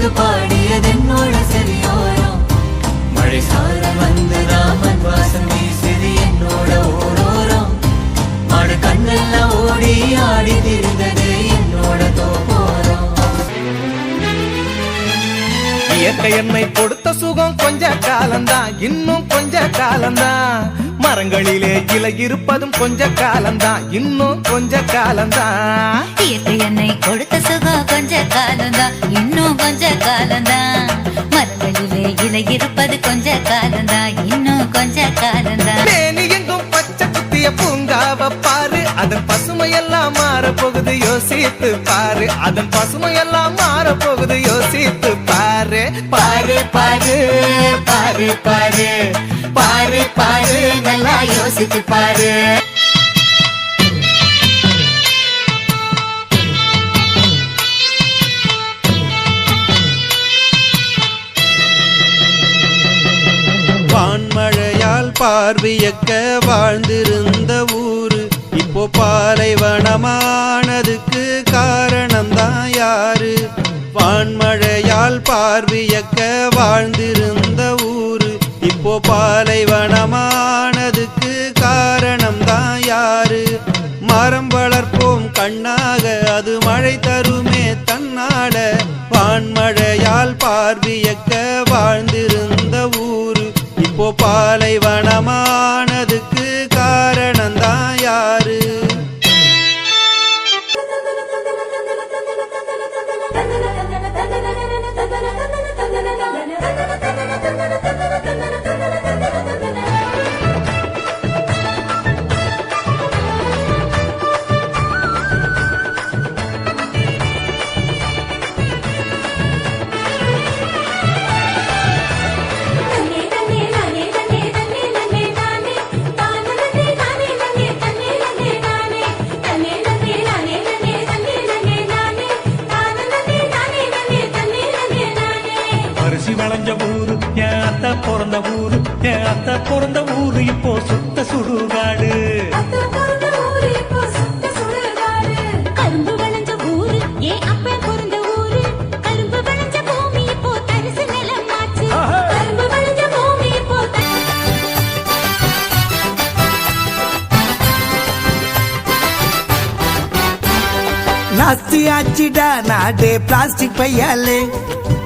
புகுந்து பாடியது என்னோட செவியோரம் மழை சாரல் வந்து ராமன் வாசம் வீசுது என்னோட ஓரோரம் மாடு கண்ணெல்லாம் ஓடி ஆடி திரிந்தது என்னோட தோப்போரம் இயற்கை என்னை கொடுத்த சுகம் கொஞ்ச காலம்தான் இன்னும் கொஞ்ச காலம்தான் மரங்களிலே இலை இருப்பதும் கொஞ்ச காலம்தான் இன்னும் கொஞ்ச காலம்தான் இயற்கை என்னை கொடுத்த சுகம் கொஞ்ச காலம்தான் இன்னும் கொஞ்ச காலம்தான் மரங்களிலே இலை இருப்பது கொஞ்ச காலம்தான் இன்னும் கொஞ்ச காலம்தான் மேனி எங்கும் பச்சை குத்திய பூங்காவ பாரு அதன் பசுமையெல்லாம் மாறப்போகுது யோசித்து பாரு அதன் பசுமையெல்லாம் மாறப்போகுது யோசித்து பாரு பாரு பாரு பாரு பாரு பாரு பாரு நல்லா யோசித்து பாரு வான்மழையால் பார்வையக்க வாழ்ந்திருந்த ஊரு இப்போ பாலைவனமானதுக்கு காரணம்தான் யாரு வான்மழையால் பார்வையக்க வாழ்ந்திருந்த ஊரு இப்போ பாலைவனமானதுக்கு காரணம்தான் யாரு மரம் வளர்ப்போம் கண்ணாக அது மழை தருமே தன்னால வான்மழையால் பார்வையக்க வாழ்ந்திருந்த ஊரு இப்போ பாலைவனமானதுக்கு காரணம்தான் யாரு பிறந்த ஊரு இப்போ சுத்த சுடுகாடு கரும்பு விளைஞ்ச ஊரு ஏன் அப்ப பிறந்த ஊரு கரும்பு விளைஞ்ச பூமி இப்போ தரிசு நிலமாச்சு கரும்பு விளைஞ்ச பூமி இப்போ நாஸ்தி ஆச்சிடா நாடே பிளாஸ்டிக் பையாலே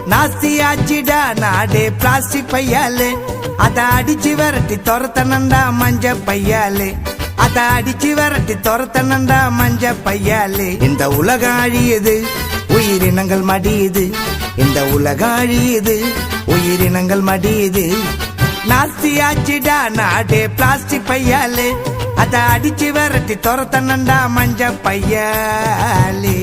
நாஸ்தி ஆச்சிடா நாடே பிளாஸ்டிக் பையாலே அத அடிச்சு விரட்டி துரத்தனண்டா மஞ்ச பையாலே அத அடிச்சு விரட்டி துரத்தனண்டா மஞ்ச பையாலே இந்த உலகம் அழியுது உயிரினங்கள் மடியுது இந்த உலகம் அழியுது உயிரினங்கள் மடியுது நாஸ்தி ஆச்சிடா நாடே பிளாஸ்டிக் பையாலே அத அடிச்சு விரட்டி துரத்தனண்டா மஞ்ச பையாலே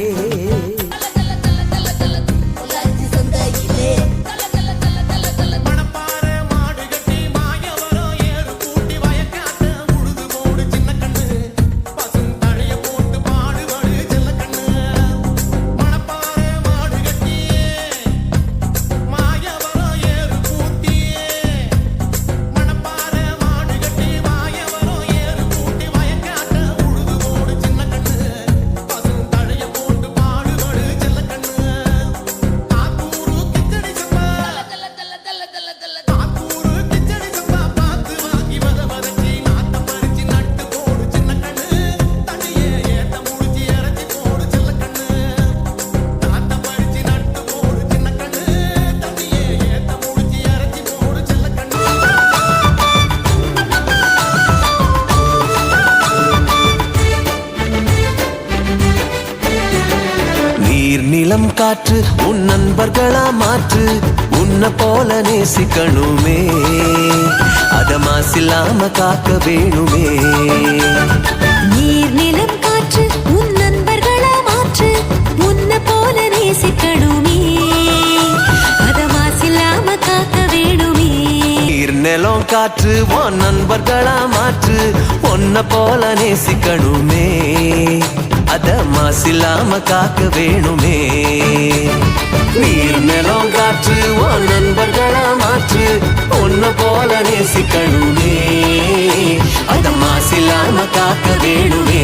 நிலம் காற்று உன் நண்பர்களா மாற்று உன்னை போல நேசிக்கணுமே அத மாசில்லாம காக்க வேணுமே நீர் நிலம் காற்று உன் நண்பர்களா மாற்று உன்னை போல நேசிக்கணுமே அத மாசில்லாம காக்க வேணுமே நீர் நிலம் காற்று உன் நண்பர்களா மாற்று உன்னை போல நேசிக்கணுமே அத மாசில்லாம காக்க வேணுமே நீர் நிலம் காற்று உன் நண்பர்களா மாற்று உன்னை போல நேசிக்கணுமே அத மாசில்லாம காக்க வேணுமே